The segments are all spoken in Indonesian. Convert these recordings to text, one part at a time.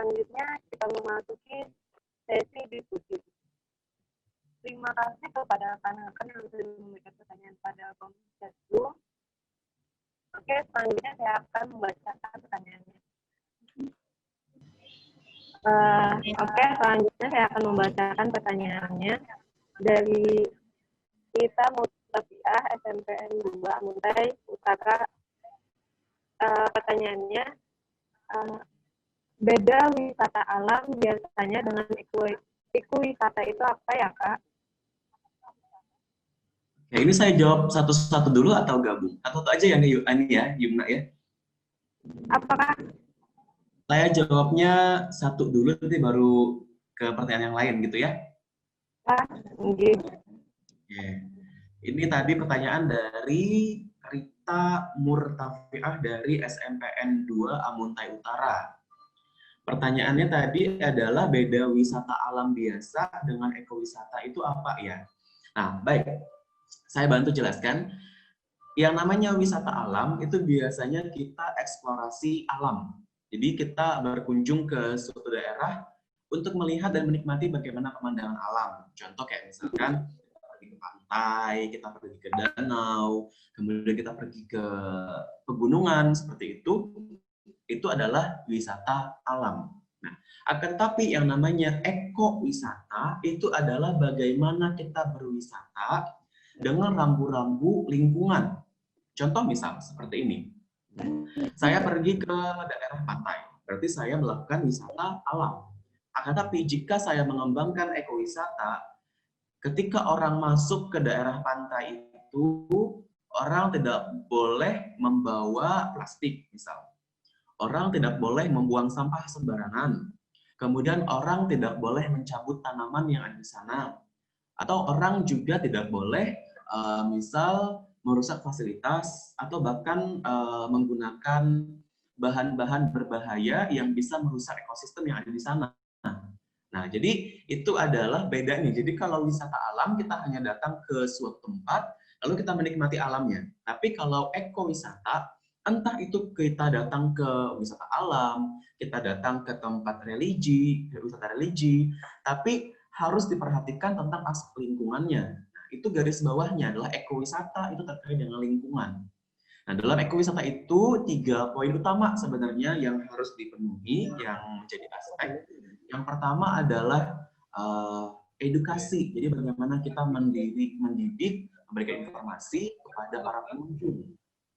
selanjutnya kita memasuki sesi diskusi. Terima kasih kepada rekan-rekan yang sudah memberikan pertanyaan pada komunitas Zoom. Oke, selanjutnya saya akan membacakan pertanyaannya. Selanjutnya saya akan membacakan pertanyaannya dari Nita Mutafiah, SMPN 2, Muntai Utara. Pertanyaannya, beda wisata alam biasanya dengan ekowisata itu apa ya, Kak? Ya, ini saya jawab satu-satu dulu atau gabung? Satu-satu aja ya, Yumna ya? Apakah? Saya jawabnya satu dulu, nanti baru ke pertanyaan yang lain gitu ya? Mungkin. Ini tadi pertanyaan dari Rita Murtafiah dari SMPN 2 Amuntai Utara. Pertanyaannya tadi adalah beda wisata alam biasa dengan ekowisata itu apa ya? Nah, baik. Saya bantu jelaskan. Yang namanya wisata alam itu biasanya kita eksplorasi alam. Jadi kita berkunjung ke suatu daerah untuk melihat dan menikmati bagaimana pemandangan alam. Contoh kayak misalkan kita pergi ke pantai, kita pergi ke danau, kemudian kita pergi ke pegunungan seperti itu adalah wisata alam. Nah, akan tapi yang namanya ekowisata itu adalah bagaimana kita berwisata dengan rambu-rambu lingkungan. Contoh misal seperti ini. Saya pergi ke daerah pantai, berarti saya melakukan wisata alam. Akan tapi jika saya mengembangkan ekowisata, ketika orang masuk ke daerah pantai itu, orang tidak boleh membawa plastik misal. Orang tidak boleh membuang sampah sembarangan. Kemudian orang tidak boleh mencabut tanaman yang ada di sana. Atau orang juga tidak boleh misal merusak fasilitas atau bahkan menggunakan bahan-bahan berbahaya yang bisa merusak ekosistem yang ada di sana. Nah, jadi itu adalah bedanya. Jadi kalau wisata alam kita hanya datang ke suatu tempat lalu kita menikmati alamnya. Tapi kalau ekowisata, entah itu kita datang ke wisata alam, kita datang ke tempat religi, wisata religi, tapi harus diperhatikan tentang aspek lingkungannya. Nah, itu garis bawahnya adalah ekowisata itu terkait dengan lingkungan. Nah, dalam ekowisata itu 3 poin utama sebenarnya yang harus dipenuhi, yang menjadi aspek. Yang pertama adalah edukasi. Jadi bagaimana kita mendidik, memberikan informasi kepada para pengunjung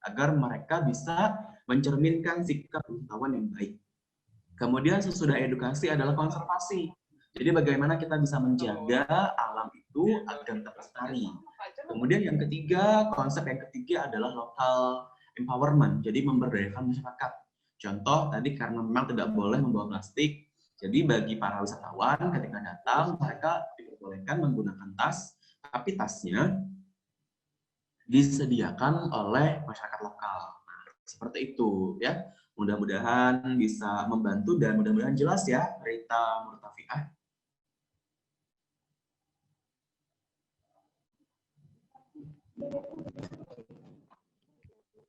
agar mereka bisa mencerminkan sikap wisatawan yang baik. Kemudian sesudah edukasi adalah konservasi. Jadi bagaimana kita bisa menjaga alam itu agar tetap lestari. Kemudian yang ketiga, konsep yang ketiga adalah local empowerment. Jadi memberdayakan masyarakat. Contoh tadi karena memang tidak boleh membawa plastik, jadi bagi para wisatawan ketika datang mereka diperbolehkan menggunakan tas, tapi tasnya disediakan oleh masyarakat lokal. Nah, seperti itu ya. Mudah-mudahan bisa membantu dan mudah-mudahan jelas ya, Rita Murtafiah.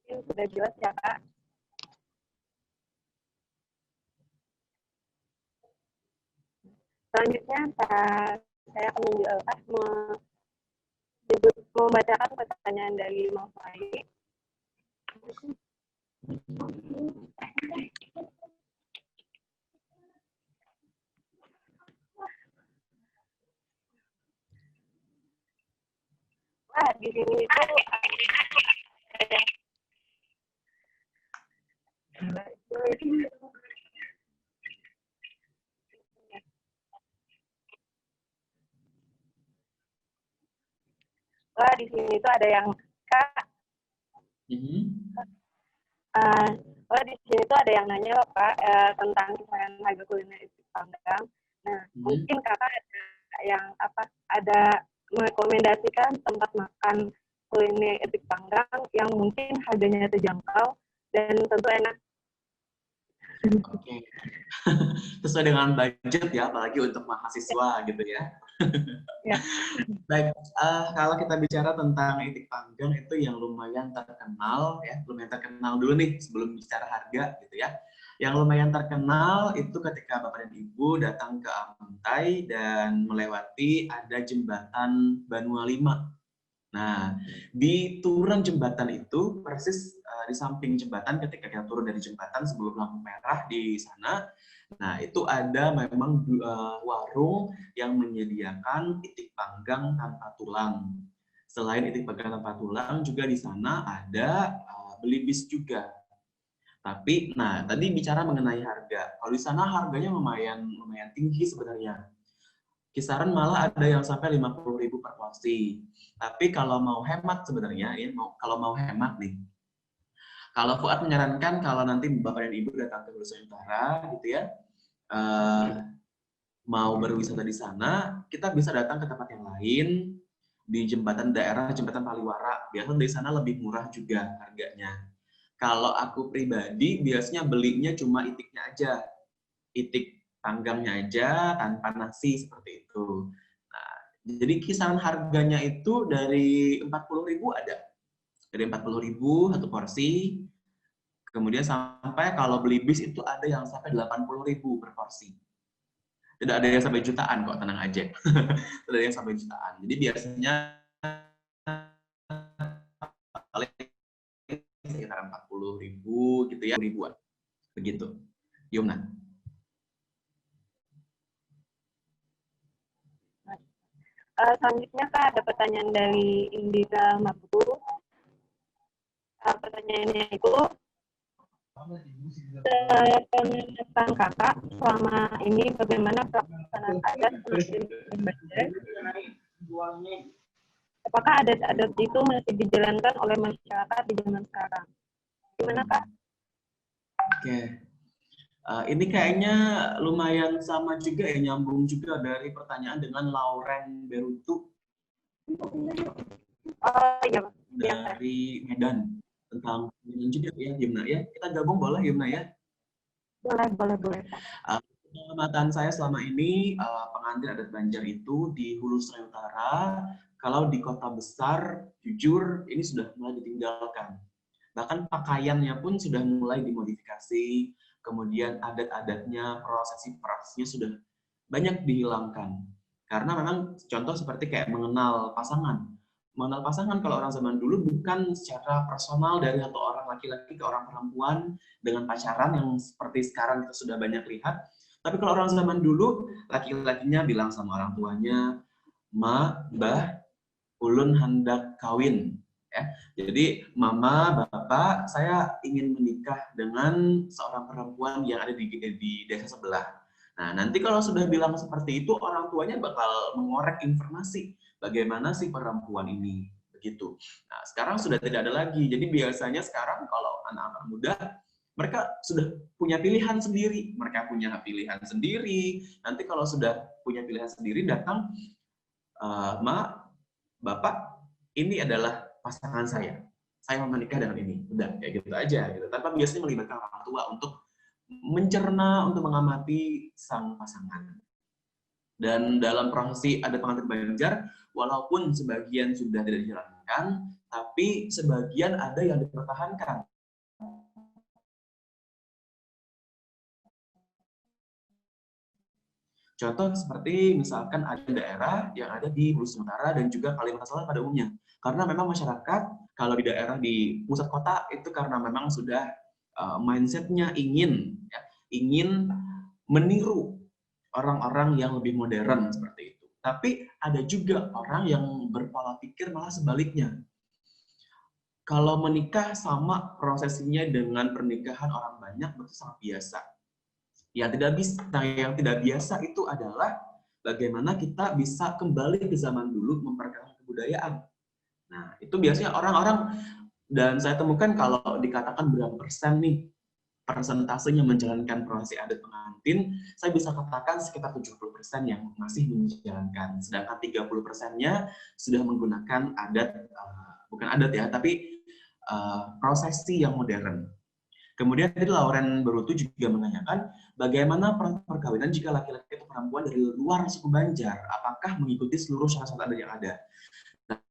Mungkin sudah jelas ya, Kak. Selanjutnya saya akan membacakan pertanyaan dari Mas Fai. Wah, di sini itu di sini itu ada yang Kak. Di sini itu ada yang nanya loh, Kak, tentang kisaran harga kuliner di Panggang. Nah, mungkin Kakak ada yang ada merekomendasikan tempat makan kuliner di Panggang yang mungkin harganya terjangkau dan tentu enak. Oke. Sesuai dengan budget ya, apalagi untuk mahasiswa gitu ya. Ya. Baik, kalau kita bicara tentang itik panggang itu yang lumayan terkenal ya, lumayan terkenal dulu nih sebelum bicara harga gitu ya. Yang lumayan terkenal itu ketika Bapak dan Ibu datang ke Amuntai dan melewati ada jembatan Banua 5. Nah, di turun jembatan itu persis di samping jembatan ketika kita turun dari jembatan sebelum lampu merah di sana. Nah, itu ada memang warung yang menyediakan itik panggang tanpa tulang. Selain itik panggang tanpa tulang, juga di sana ada belibis juga. Tapi, nah tadi bicara mengenai harga. Kalau di sana harganya lumayan tinggi sebenarnya. Kisaran malah ada yang sampai 50.000 per porsi. Tapi kalau mau hemat sebenarnya, ya, kalau mau hemat nih, kalau Fuad menyarankan kalau nanti Bapak dan Ibu datang ke Nusa Utara, gitu ya, mau berwisata di sana, kita bisa datang ke tempat yang lain di daerah jembatan Paliwara. Biasanya di sana lebih murah juga harganya. Kalau aku pribadi biasanya belinya cuma itiknya aja, itik panggangnya aja tanpa nasi seperti itu. Nah, jadi kisaran harganya itu dari 40.000 ada. Dari 40.000 satu porsi. Kemudian sampai kalau beli bis itu ada yang sampai 80.000 per porsi. Tidak ada yang sampai jutaan kok, tenang aja. Tidak ada yang sampai jutaan. Jadi biasanya paling sekitar 40.000 gitu ya, ribuan. Begitu. Yumna. Selanjutnya Kak ada pertanyaan dari Indira Mabur. Pertanyaannya itu, tentang Kakak selama ini bagaimana pelaksanaan adat semakin Banjar? Apakah adat-adat itu masih dijalankan oleh masyarakat di zaman sekarang? Gimana Kak? Oke. Ini kayaknya lumayan sama juga ya, nyambung juga dari pertanyaan dengan Lauren Berutu Iya, dari Medan tentang Medan juga ya, Yumna ya. Kita gabung boleh Yumna ya. boleh. Pengamatan saya selama ini pengantin adat Banjar itu di Hulu Sungai Utara, kalau di kota besar, jujur ini sudah mulai ditinggalkan. Bahkan pakaiannya pun sudah mulai dimodifikasi, kemudian adat-adatnya, prosesi-prosesnya sudah banyak dihilangkan. Karena memang contoh seperti kayak mengenal pasangan. Mengenal pasangan kalau orang zaman dulu bukan secara personal dari satu orang laki-laki ke orang perempuan dengan pacaran yang seperti sekarang kita sudah banyak lihat. Tapi kalau orang zaman dulu, laki-lakinya bilang sama orang tuanya, Ma, Mbah, ulun hendak kawin. Ya. Jadi, Mama, Bapak, saya ingin menikah dengan seorang perempuan yang ada di desa sebelah. Nah, nanti kalau sudah bilang seperti itu, orang tuanya bakal mengorek informasi bagaimana si perempuan ini. Begitu. Nah, sekarang sudah tidak ada lagi. Jadi biasanya sekarang kalau anak-anak muda, mereka sudah punya pilihan sendiri. Mereka punya pilihan sendiri. Nanti kalau sudah punya pilihan sendiri, datang, Ma, Bapak, ini adalah pasangan saya. Saya mau menikah dengan ini. Udah, kayak gitu aja. Gitu. Tanpa biasanya melibatkan orang tua untuk mencerna, untuk mengamati sang pasangan. Dan dalam prosesi adat pengantin Banjar, walaupun sebagian sudah tidak dijalankan, tapi sebagian ada yang dipertahankan. Contoh seperti misalkan ada daerah yang ada di Hulu Sumatera dan juga Kalimantan Selatan pada umumnya. Karena memang masyarakat kalau di daerah di pusat kota itu karena memang sudah mindset-nya ingin meniru orang-orang yang lebih modern seperti itu. Tapi ada juga orang yang berpola pikir malah sebaliknya. Kalau menikah sama prosesinya dengan pernikahan orang banyak itu sangat biasa. Yang tidak biasa itu adalah bagaimana kita bisa kembali ke zaman dulu memperkenalkan kebudayaan. Nah, itu biasanya orang-orang, dan saya temukan kalau dikatakan berapa persen nih persentasenya menjalankan prosesi adat pengantin, saya bisa katakan sekitar 70% yang masih menjalankan. Sedangkan 30%-nya sudah menggunakan adat, bukan adat ya, tapi prosesi yang modern. Kemudian tadi Lauren Berutu juga menanyakan, bagaimana perkawinan jika laki-laki atau perempuan dari luar suku Banjar? Apakah mengikuti seluruh syarat-syarat adat yang ada? Nah,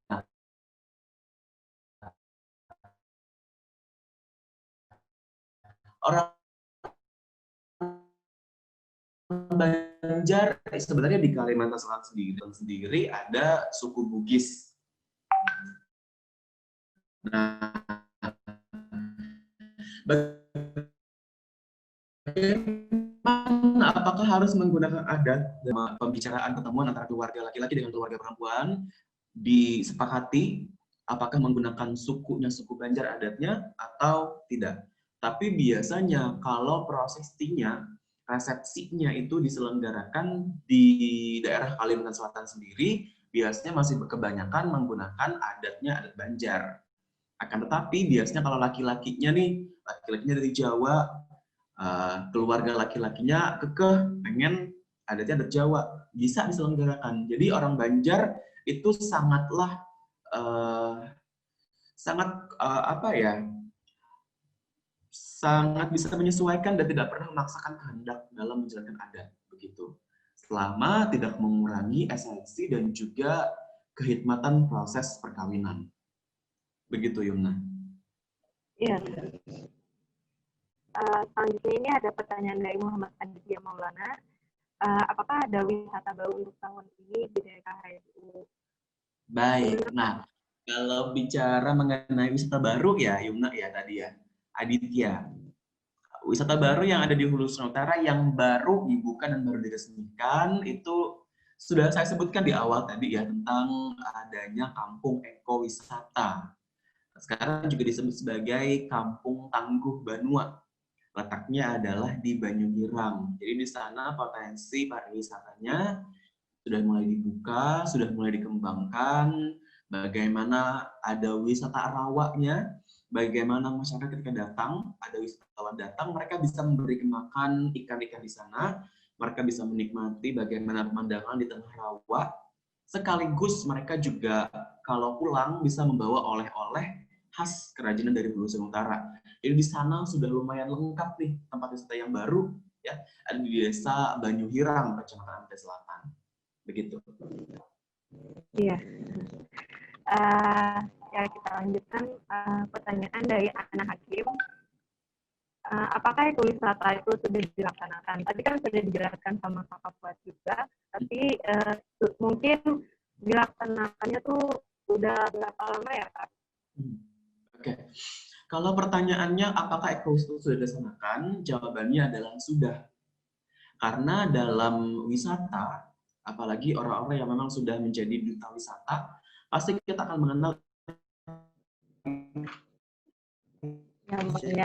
orang Banjar sebenarnya di Kalimantan Selatan sendiri ada suku Bugis. Nah, apakah harus menggunakan adat dalam pembicaraan pertemuan antara keluarga laki-laki dengan keluarga perempuan? Disepakati apakah menggunakan suku Banjar adatnya atau tidak. Tapi biasanya kalau prosesinya, resepsinya itu diselenggarakan di daerah Kalimantan Selatan sendiri, biasanya masih kebanyakan menggunakan adat Banjar. Akan tetapi biasanya kalau laki-lakinya dari Jawa, keluarga laki-lakinya kekeh pengen adatnya adat Jawa, bisa diselenggarakan. Jadi orang Banjar itu sangatlah sangat bisa menyesuaikan dan tidak pernah memaksakan kehendak dalam menjalankan adat begitu. Selama tidak mengurangi esensi dan juga kehikmatan proses perkawinan. Begitu Yumna. Iya. Selanjutnya ini ada pertanyaan dari Muhammad Aditya Maulana. Apakah ada wisata baru untuk tahun ini di daerah HSU? Baik. Nah, kalau bicara mengenai wisata baru ya Yumna ya tadi ya, Aditya. Wisata baru yang ada di Hulu Sungai Utara yang baru dibuka dan baru diresmikan itu sudah saya sebutkan di awal tadi ya tentang adanya kampung ekowisata. Sekarang juga disebut sebagai Kampung Tangguh Banua. Letaknya adalah di Banyuhirang. Jadi di sana potensi pariwisatanya sudah mulai dibuka, sudah mulai dikembangkan. Bagaimana ada wisata rawaknya, bagaimana masyarakat ketika datang, ada wisatawan datang, mereka bisa memberi makan ikan-ikan di sana, mereka bisa menikmati bagaimana pemandangan di tengah rawa, sekaligus mereka juga kalau pulang bisa membawa oleh-oleh khas kerajinan dari Hulu Sungai Utara. Jadi di sana sudah lumayan lengkap nih tempat wisata yang baru, ya ada di desa Banyuhirang, Kecamatan Ampel Selatan. Begitu. Iya. Ya kita lanjutkan pertanyaan dari Ana Hakim. Apakah ekowisata itu sudah dilaksanakan? Tadi kan sudah dijelaskan sama Kakak Fuad juga, tapi mungkin dilaksanakannya tuh udah berapa lama ya Kak? Oke. Kalau pertanyaannya apakah ekowisata sudah dilaksanakan? Jawabannya adalah sudah. Karena dalam wisata, apalagi orang-orang yang memang sudah menjadi duta wisata, pasti kita akan mengenal Ya.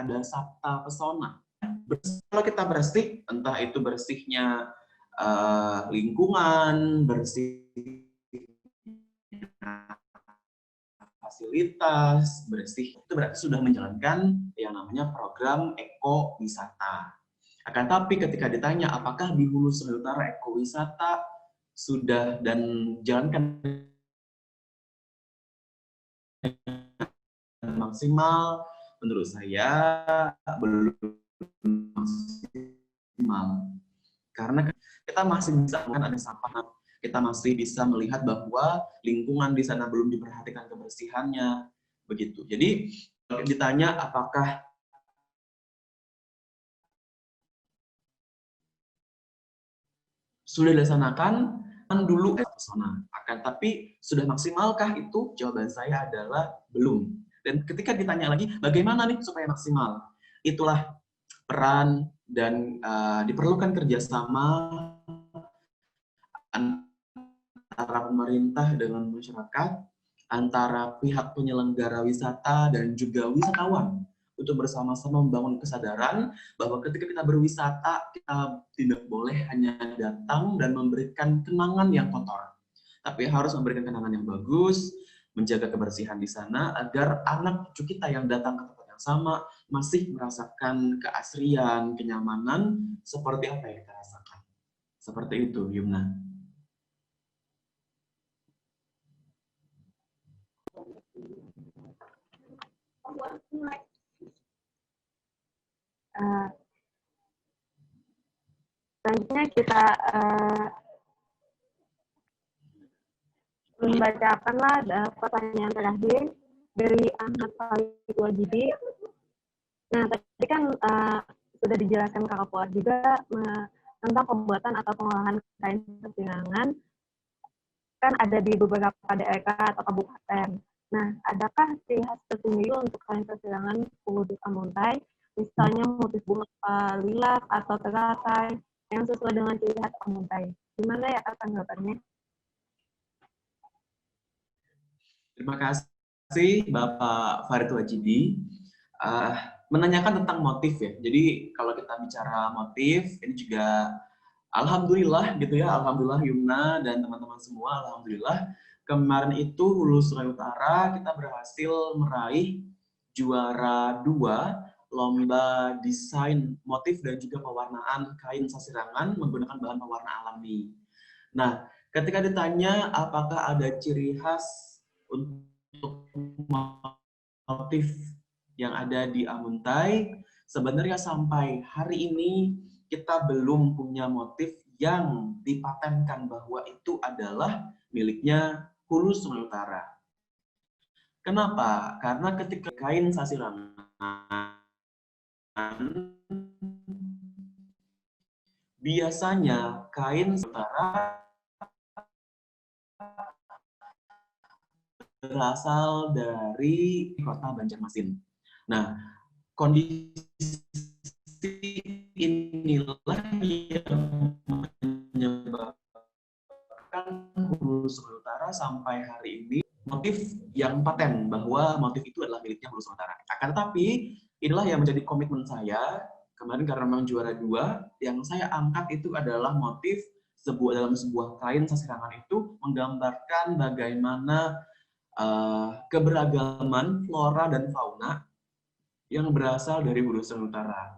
ada sabta pesona. Kalau kita bersih, entah itu bersihnya lingkungan, bersih fasilitas, bersih, itu berarti sudah menjalankan yang namanya program ekowisata. Akan tapi ketika ditanya apakah di Hulu Sungai Utara ekowisata sudah dan jalankan maksimal, menurut saya belum maksimal. Karena kita masih bisa melihat ada sampah, kita masih bisa melihat bahwa lingkungan di sana belum diperhatikan kebersihannya, begitu. Jadi kalau ditanya apakah sudah dilaksanakan dulu pesona, akan tapi sudah maksimalkah itu? Jawaban saya adalah belum. Dan ketika ditanya lagi bagaimana nih supaya maksimal, itulah peran dan diperlukan kerjasama antara pemerintah dengan masyarakat, antara pihak penyelenggara wisata dan juga wisatawan untuk bersama-sama membangun kesadaran bahwa ketika kita berwisata, kita tidak boleh hanya datang dan memberikan kenangan yang kotor, tapi harus memberikan kenangan yang bagus, menjaga kebersihan di sana agar anak cucu kita yang datang ke tempat yang sama masih merasakan keasrian, kenyamanan seperti apa yang kita rasakan. Seperti itu, Yumna. Selanjutnya kita membacakanlah pertanyaan terakhir dari Ahmad Khalid Wajibi. Nah, tadi kan sudah dijelaskan Kakak Fuad juga tentang pembuatan atau pengolahan kain sasirangan kan ada di beberapa daerah atau kabupaten. Nah, adakah ciri khas tersendiri untuk kain sasirangan Pulut Amuntai, misalnya motif bunga lilas atau teratai yang sesuai dengan ciri khas Amuntai? Gimana ya tanggapannya? Terima kasih Bapak Farid Wajibi. Menanyakan tentang motif ya. Jadi kalau kita bicara motif, ini juga alhamdulillah gitu ya, alhamdulillah Yumna dan teman-teman semua, alhamdulillah kemarin itu Hulu Sungai Utara kita berhasil meraih juara 2 lomba desain motif dan juga pewarnaan kain sasirangan menggunakan bahan pewarna alami. Nah, ketika ditanya apakah ada ciri khas untuk motif yang ada di Amuntai, sebenarnya sampai hari ini kita belum punya motif yang dipatenkan bahwa itu adalah miliknya Hulu Sungai Utara. Kenapa? Karena ketika kain sasirangan biasanya kain utara berasal dari kota Banjarmasin. Nah, kondisi inilah yang menyebabkan Hulu Sungai Utara sampai hari ini motif yang paten bahwa motif itu adalah miliknya Hulu Sungai Utara. Akan tetapi inilah yang menjadi komitmen saya kemarin karena memang juara 2, yang saya angkat itu adalah motif dalam sebuah kain sasirangan itu menggambarkan bagaimana keberagaman flora dan fauna yang berasal dari Hulu Sungai Utara.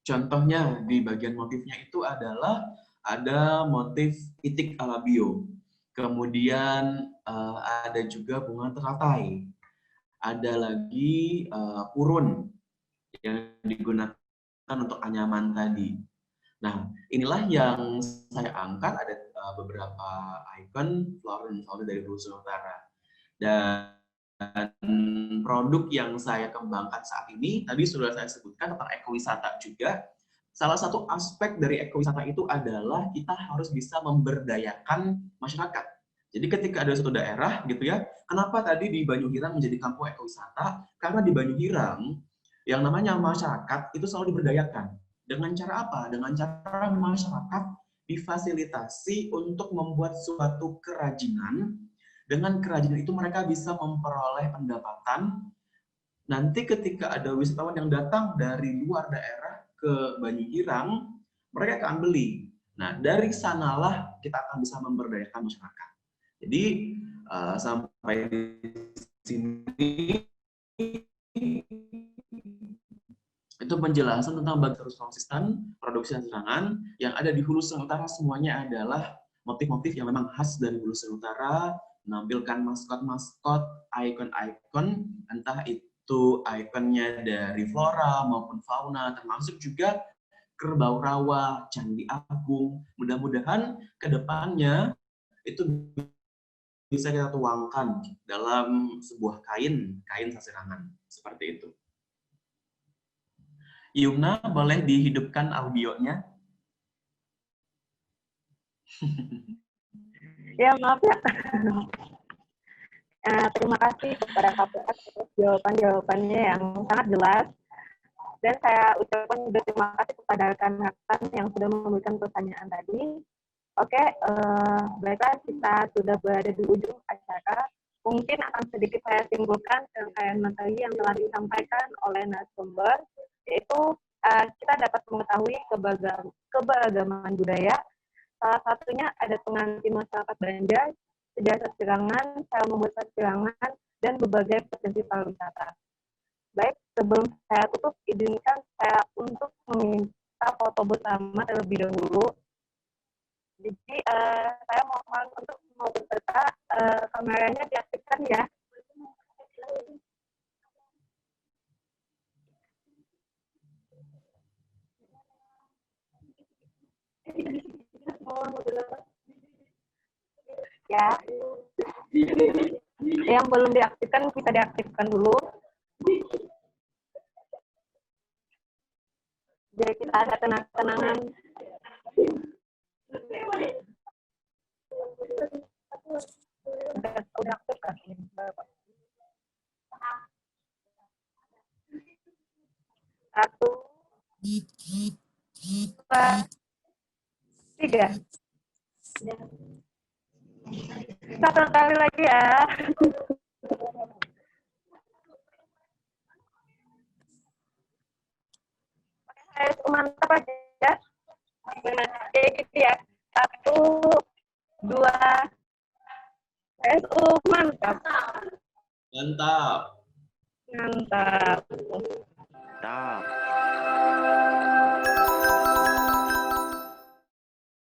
Contohnya di bagian motifnya itu adalah ada motif itik alabio, kemudian ada juga bunga teratai, ada lagi purun yang digunakan untuk anyaman tadi. Nah, inilah yang saya angkat, ada beberapa ikon flora dan fauna dari Hulu Sungai Utara. Dan produk yang saya kembangkan saat ini, tadi sudah saya sebutkan tentang ekowisata juga. Salah satu aspek dari ekowisata itu adalah kita harus bisa memberdayakan masyarakat. Jadi ketika ada suatu daerah gitu ya, kenapa tadi di Banyuhirang menjadi kampung ekowisata? Karena di Banyuhirang yang namanya masyarakat itu selalu diberdayakan. Dengan cara apa? Dengan cara masyarakat difasilitasi untuk membuat suatu kerajinan. Dengan kerajinan itu mereka bisa memperoleh pendapatan. Nanti ketika ada wisatawan yang datang dari luar daerah ke Banyuhirang, mereka akan beli. Nah, dari sanalah kita akan bisa memberdayakan masyarakat. Jadi, sampai di sini itu penjelasan tentang bagaimana terus konsisten produksi sasirangan yang ada di Hulu Sungai Utara. Semuanya adalah motif-motif yang memang khas dari Hulu Sungai Utara, menampilkan maskot-maskot, ikon-ikon, entah itu ikonnya dari flora maupun fauna, termasuk juga kerbau rawa, candi agung. Mudah-mudahan ke depannya itu bisa kita tuangkan dalam sebuah kain sasirangan seperti itu. Yumna, boleh dihidupkan audionya? Ya, maaf ya. Terima kasih kepada KPS atas jawaban-jawabannya yang sangat jelas. Dan saya ucapkan juga terima kasih kepada rekan-rekan yang sudah memberikan pertanyaan tadi. Oke, baiklah kita sudah berada di ujung acara. Mungkin akan sedikit saya simpulkan rangkaian materi yang telah disampaikan oleh narasumber, yaitu kita dapat mengetahui keberagaman budaya. Salah satunya ada pengantin masyarakat Banjar, sejarah sasirangan, cara membuat sasirangan, dan berbagai potensi pariwisata. Baik, sebelum saya tutup, izinkan saya untuk meminta foto bersama terlebih dahulu. Jadi saya mohon untuk mau berserta kameranya diaktifkan ya. Ya, yang belum diaktifkan bisa diaktifkan dulu. Jadi kita ada kenang-kenangan. Udah aktif kan? Satu, dua, tiga. Satu kali lagi ya. HSU mantap aja. Kayak gitu ya. Satu, dua, HSU mantap. Mantap. Mantap. Mantap.